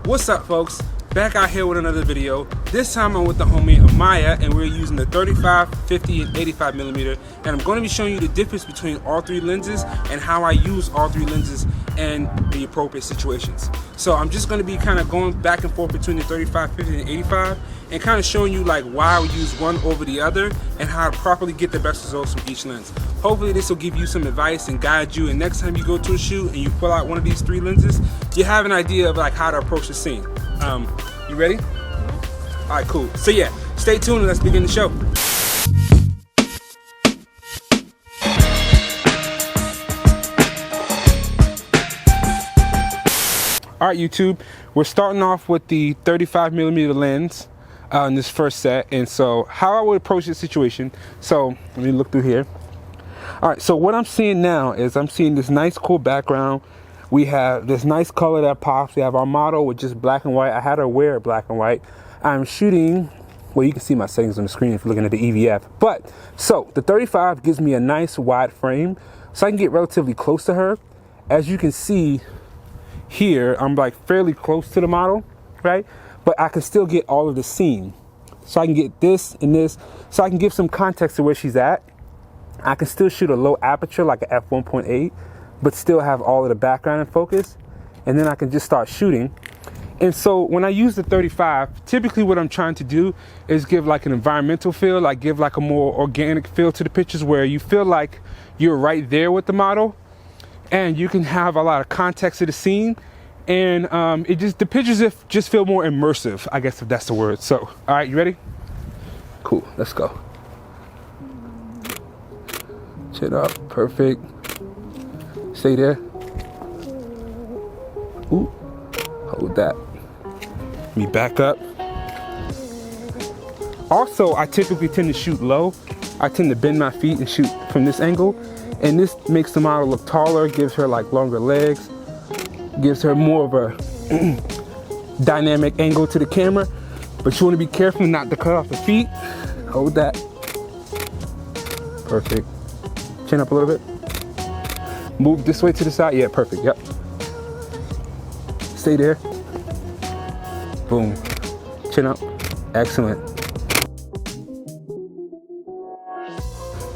What's up, folks? Back out here with another video. This time I'm with the homie Amaya, and we're using the 35, 50, and 85 millimeter. And I'm going to be showing you the difference between all three lenses and how I use all three lenses in the appropriate situations. So I'm just going to be kind of going back and forth between the 35, 50, and 85, and kind of showing you like why I would use one over the other and how to properly get the best results from each lens. Hopefully this will give you some advice and guide you, and next time you go to a shoot and you pull out one of these three lenses, you have an idea of like how to approach the scene. You ready? All right, cool. So yeah, stay tuned and let's begin the show. All right, YouTube, we're starting off with the 35 millimeter lens in this first set. And so how I would approach this situation. So let me look through here. All right, so what I'm seeing now is I'm seeing this nice cool background. We have this nice color that pops. We have our model with just black and white. I had her wear black and white. I'm shooting, well, you can see my settings on the screen if you're looking at the EVF. But, so, the 35 gives me a nice wide frame, so I can get relatively close to her. As you can see here, I'm like fairly close to the model, right? But I can still get all of the scene. So I can get this and this, so I can give some context to where she's at. I can still shoot a low aperture, like a f1.8, but still have all of the background in focus, and then I can just start shooting. And so when I use the 35, typically what I'm trying to do is give like an environmental feel, like give like a more organic feel to the pictures where you feel like you're right there with the model, and you can have a lot of context to the scene, and the pictures just feel more immersive, I guess, if that's the word. So, all right, you ready? Cool, let's go. Chin up, perfect. Stay there. Ooh, hold that. Let me back up. Also, I typically tend to shoot low. I tend to bend my feet and shoot from this angle. And this makes the model look taller, gives her like longer legs, gives her more of a dynamic angle to the camera. But you want to be careful not to cut off the feet. Hold that. Perfect. Chin up a little bit. Move this way to the side. Yeah, perfect. Yep. Stay there. Boom. Chin up. Excellent.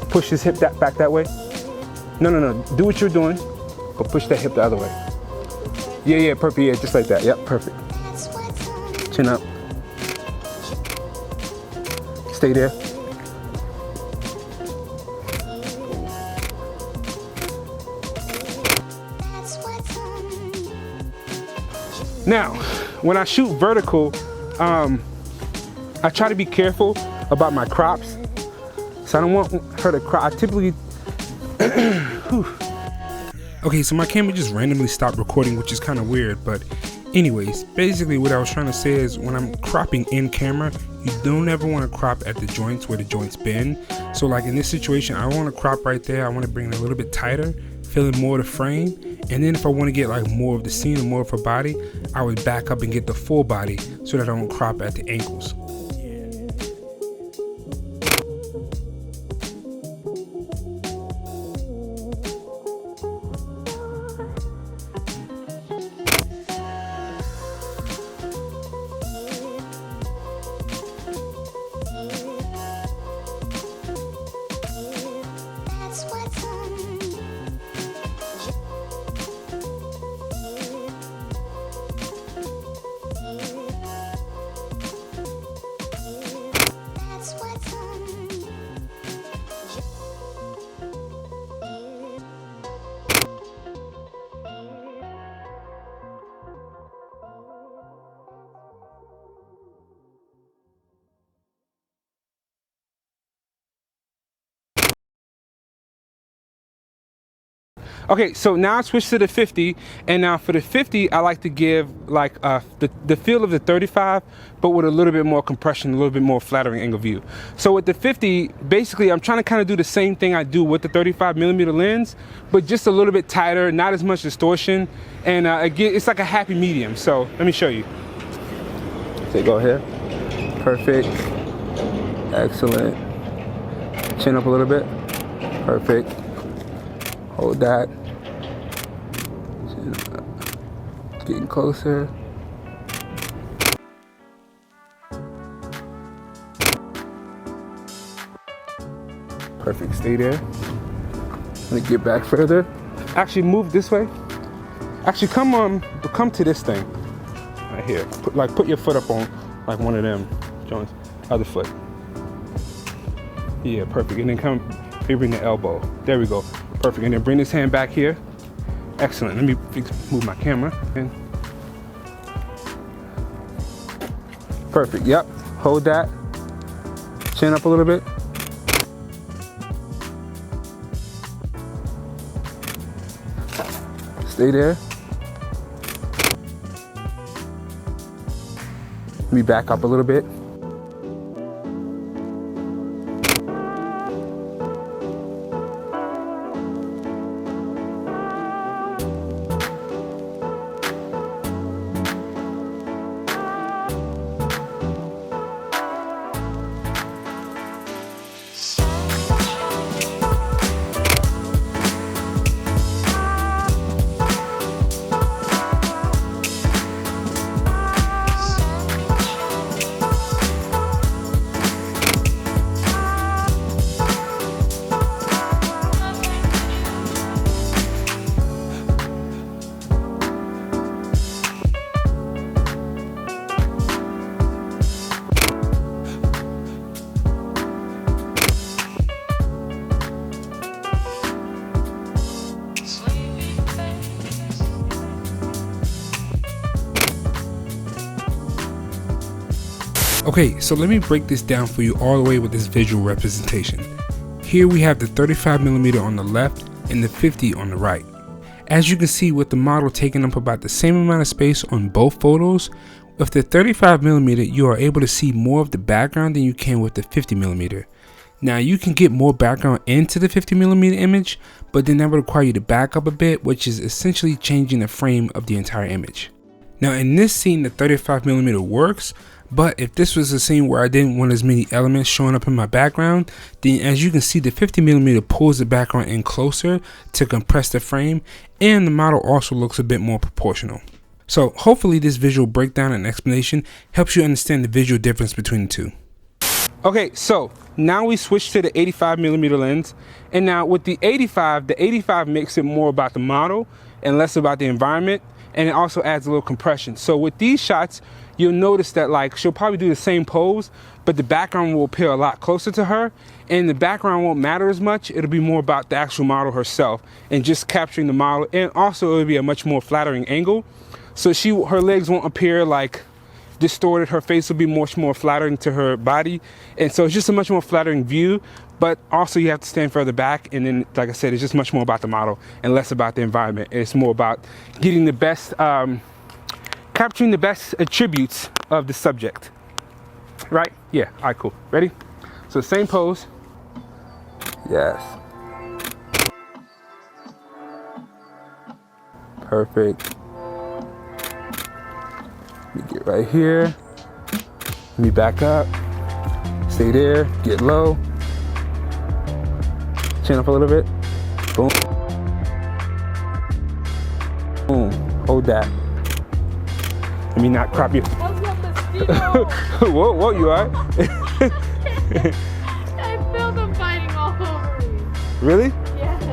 Push this hip back that way. No. Do what you're doing, but push that hip the other way. Yeah, perfect. Yeah, just like that. Yep, perfect. Chin up. Stay there. Now, when I shoot vertical, I try to be careful about my crops. So I don't want her to crop. I typically, okay, so my camera just randomly stopped recording, which is kind of weird, but anyways, basically what I was trying to say is when I'm cropping in camera, you don't ever want to crop at the joints where the joints bend. So like in this situation, I want to crop right there. I want to bring it a little bit tighter, feeling more of the frame. And then if I want to get like more of the scene and more of her body, I would back up and get the full body so that I don't crop at the ankles. Okay, so now I switch to the 50, and now for the 50, I like to give like the feel of the 35, but with a little bit more compression, a little bit more flattering angle view. So with the 50, basically, I'm trying to kind of do the same thing I do with the 35 millimeter lens, but just a little bit tighter, not as much distortion, and again, it's like a happy medium. So let me show you. So go ahead. Perfect. Excellent. Chin up a little bit. Perfect. Hold that. Getting closer. Perfect, stay there. Let me get back further. Actually move this way. Actually come to this thing. Right here. Put your foot up on like one of them joints. Other foot. Yeah, perfect. And then bring the elbow. There we go. Perfect. And then bring this hand back here. Excellent. Let me move my camera. And perfect. Yep. Hold that. Chin up a little bit. Stay there. Let me back up a little bit. Okay, so let me break this down for you all the way with this visual representation. Here we have the 35mm on the left and the 50 on the right. As you can see, with the model taking up about the same amount of space on both photos, with the 35mm you are able to see more of the background than you can with the 50mm. Now you can get more background into the 50mm image, but then that would require you to back up a bit, which is essentially changing the frame of the entire image. Now in this scene the 35mm works, but if this was a scene where I didn't want as many elements showing up in my background, then as you can see the 50mm pulls the background in closer to compress the frame, and the model also looks a bit more proportional. So hopefully this visual breakdown and explanation helps you understand the visual difference between the two. Okay, so now we switch to the 85mm lens, and now with the 85 makes it more about the model and less about the environment, and it also adds a little compression. So with these shots, you'll notice that like she'll probably do the same pose, but the background will appear a lot closer to her, and the background won't matter as much. It'll be more about the actual model herself and just capturing the model, and also it'll be a much more flattering angle. So her legs won't appear like distorted, her face will be much more flattering to her body, and so it's just a much more flattering view. But also you have to stand further back, and then like I said, it's just much more about the model and less about the environment. It's more about getting the best capturing the best attributes of the subject, right? Yeah, all right, cool. Ready? So same pose. Yes. Perfect. Let me get right here. Let me back up. Stay there, get low. Chin up a little bit. Boom. Boom. Hold that. Let me not crop you. Whoa, you alright? I feel them biting all over me. Really? Yes.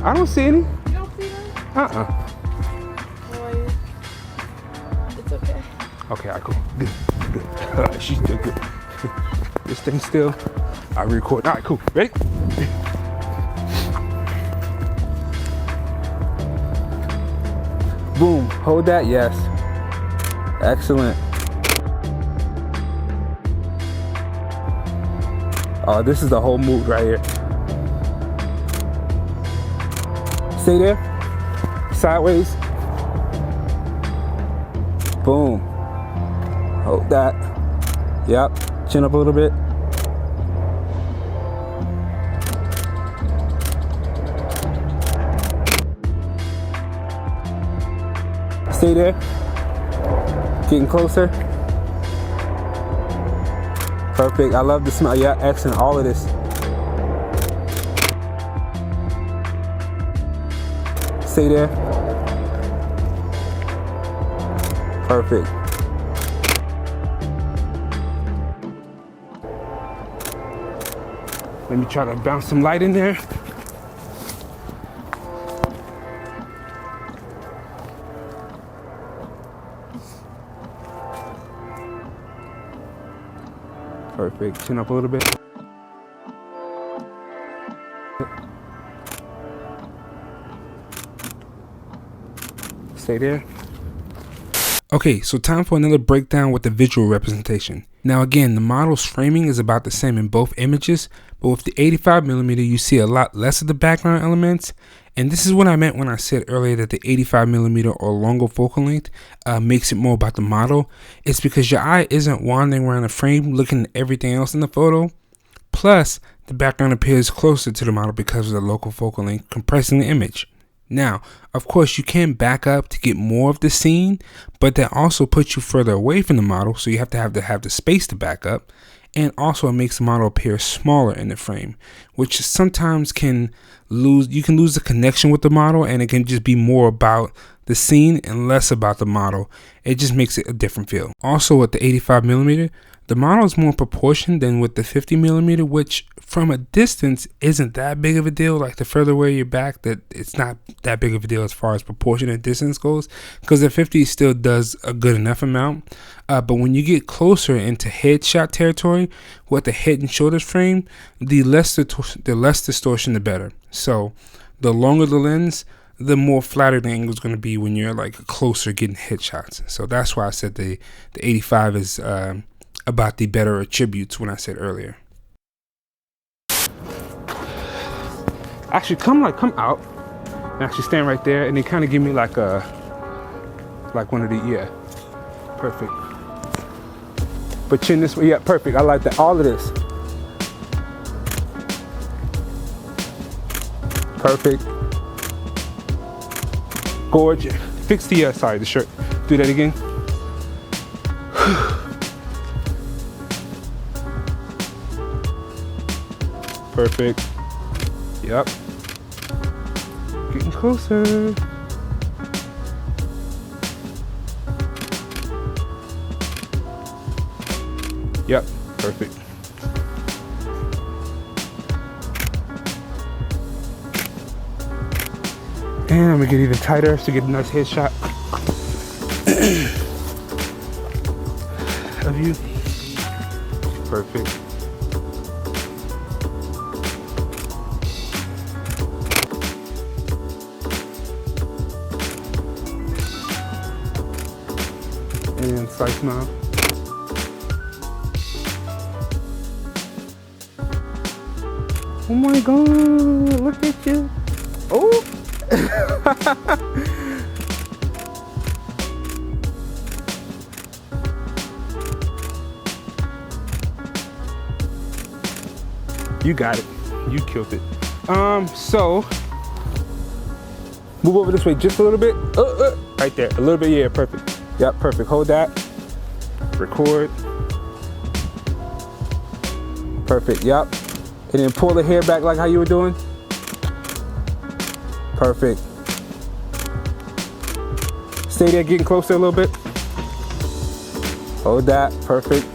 I don't see any. You don't see them? Boy, it's okay. Okay, alright, cool. Good. She's still good. This thing still. I record. Alright, cool. Ready? Boom. Hold that. Yes. Excellent. Oh, this is the whole mood right here. Stay there. Sideways. Boom. Hold that. Yep. Chin up a little bit. Stay there. Getting closer. Perfect. I love the smell. Yeah, excellent. All of this. Stay there. Perfect. Let me try to bounce some light in there. Perfect. Chin up a little bit. Stay there. Okay, so time for another breakdown with the visual representation. Now again, the model's framing is about the same in both images, but with the 85mm you see a lot less of the background elements. And this is what I meant when I said earlier that the 85mm or longer focal length makes it more about the model. It's because your eye isn't wandering around the frame looking at everything else in the photo. Plus, the background appears closer to the model because of the local focal length compressing the image. Now, of course, you can back up to get more of the scene, but that also puts you further away from the model, so you have to have the space to back up. And also it makes the model appear smaller in the frame, which sometimes you can lose the connection with the model, and it can just be more about the scene and less about the model. It just makes it a different feel. Also with the 85mm, the model is more proportioned than with the 50mm, which from a distance isn't that big of a deal. Like the further away you're back, that it's not that big of a deal as far as proportion and distance goes, because the 50 still does a good enough amount. But when you get closer into headshot territory with the head and shoulders frame, the less distortion, the better. So the longer the lens, the more flatter the angle is going to be when you're like closer getting headshots. So that's why I said the 85 is about the better attributes when I said earlier. Actually, come out and actually stand right there, and they kind of give me like one of the, yeah, perfect. But chin this way, yeah, perfect. I like that. All of this. Perfect. Gorgeous. Fix the sorry, the shirt. Do that again. Perfect. Yep. Getting closer. Yep. Perfect. And I'm gonna get even tighter to get a nice headshot of you. Perfect. And side smile. Oh my God, look at you. Oh. You got it. You killed it. So move over this way just a little bit. Right there. A little bit. Yeah, perfect. Yep, perfect. Hold that. Record. Perfect. Yep. And then pull the hair back like how you were doing. Perfect. Stay there, getting closer a little bit. Hold that. Perfect.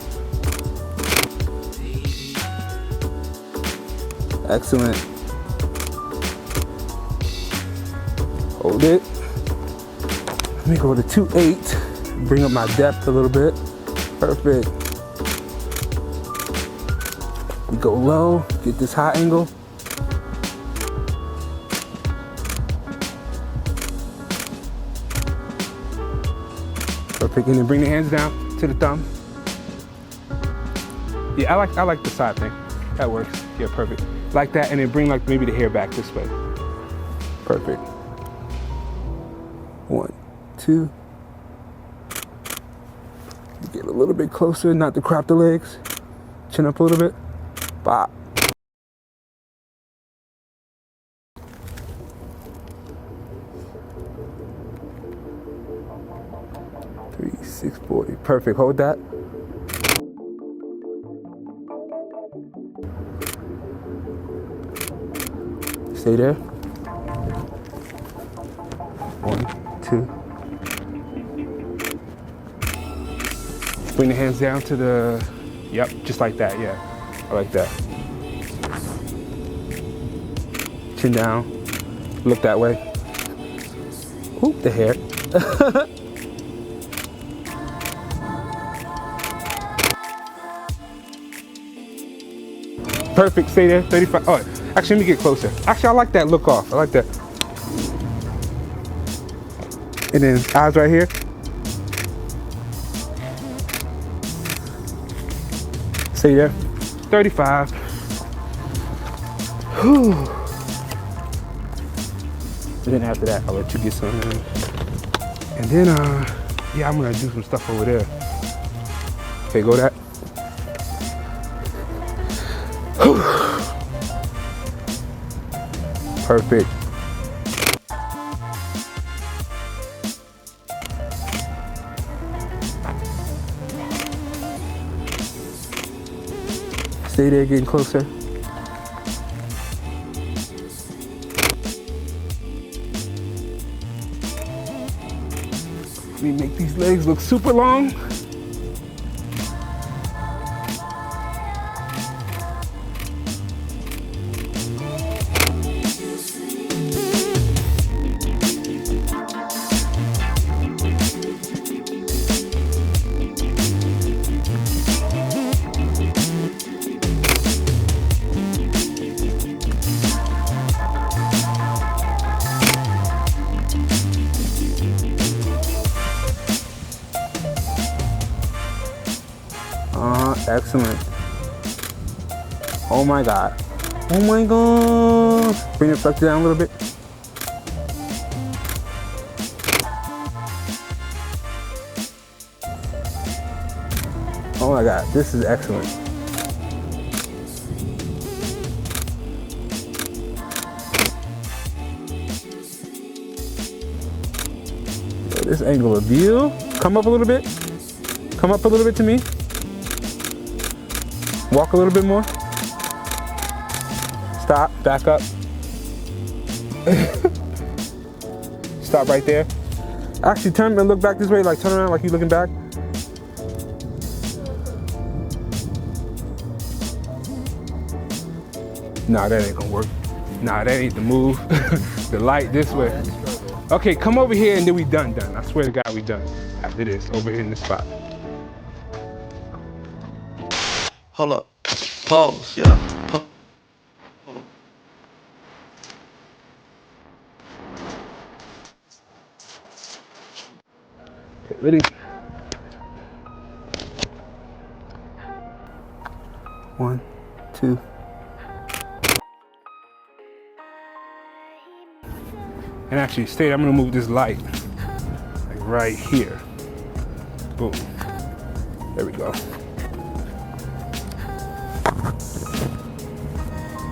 Excellent. Hold it. Let me go to 2.8. Bring up my depth a little bit. Perfect. We go low, get this high angle. Perfect, and then bring the hands down to the thumb. Yeah, I like the side thing. That works. Yeah, perfect. Like that, and then bring like maybe the hair back this way. Perfect. 1, 2. Get a little bit closer, not to crop the legs. Chin up a little bit. Bop. Three, 640. Perfect. Hold that. Stay there. 1, 2. Bring the hands down to the, yep, just like that, yeah. I like that. Chin down. Look that way. Oop, the hair. Perfect, stay there, 35. Oh, actually, let me get closer. Actually, I like that look off. I like that. And then eyes right here. Stay there, 35. Whew. And then after that, I'll let you get some. And then, yeah, I'm gonna do some stuff over there. Okay, go that. Whew. Perfect. Stay there, getting closer. Let me make these legs look super long. Excellent. Oh my God. Oh my God. Bring it flex down a little bit. Oh my God, this is excellent. This angle of view. Come up a little bit. Come up a little bit to me. Walk a little bit more. Stop, back up. Stop right there. Actually, turn and look back this way, like turn around like you're looking back. Nah, that ain't gonna work. Nah, that ain't the move. The light this way. Okay, come over here and then we done. I swear to God, we done. After this, over here in this spot. Hold up. Pause. Yeah. Okay, ready? 1, 2. And actually, stay. I'm gonna move this light like right here. Boom. There we go.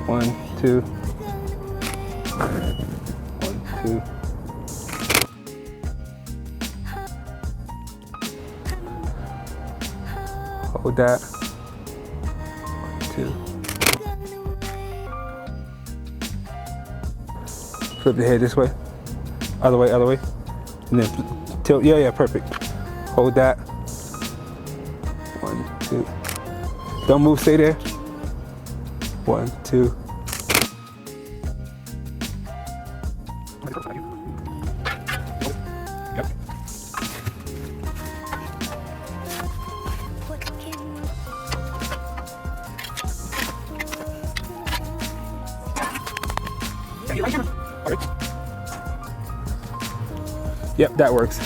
1, 2. 1, 2. Hold that. 1, 2. Flip the head this way. Other way, other way. And then tilt. Yeah, perfect. Hold that. 1, 2. Don't move, stay there. 1, 2. Yep. Yep, that works.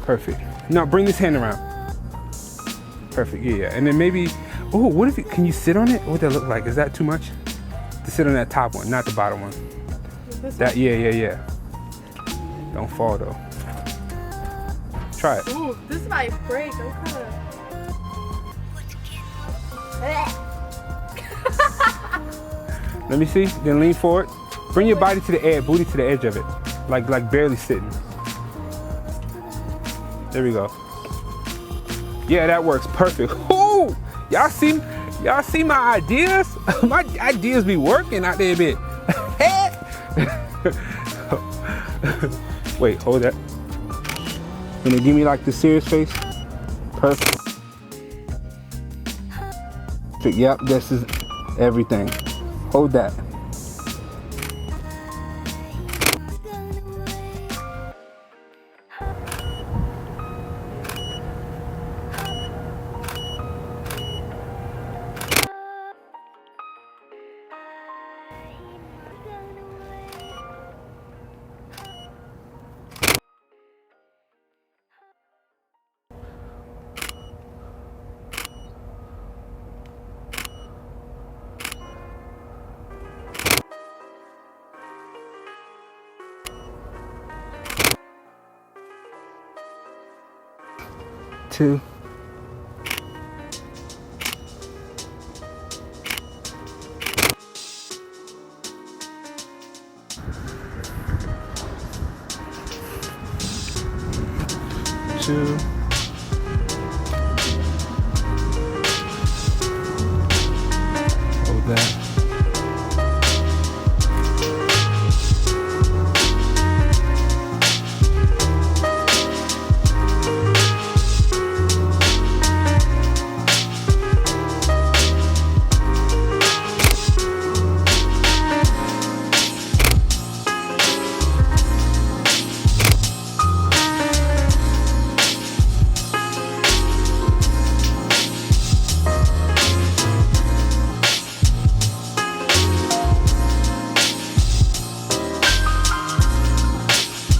Perfect. Now bring this hand around. Perfect, yeah. And then maybe, oh, what if you, can you sit on it? What would that look like? Is that too much? To sit on that top one, not the bottom one. That, yeah. Don't fall though. Try it. Ooh, this might break. I'm kind of. Let me see, then lean forward. Bring your body to the edge, booty to the edge of it. Like barely sitting. There we go. Yeah, that works, perfect. Ooh! Y'all see my ideas? My ideas be working out there a bit. Wait, hold that. And then give me like the serious face. Perfect. Yep, this is everything. Hold that. Two. Two. Hold that.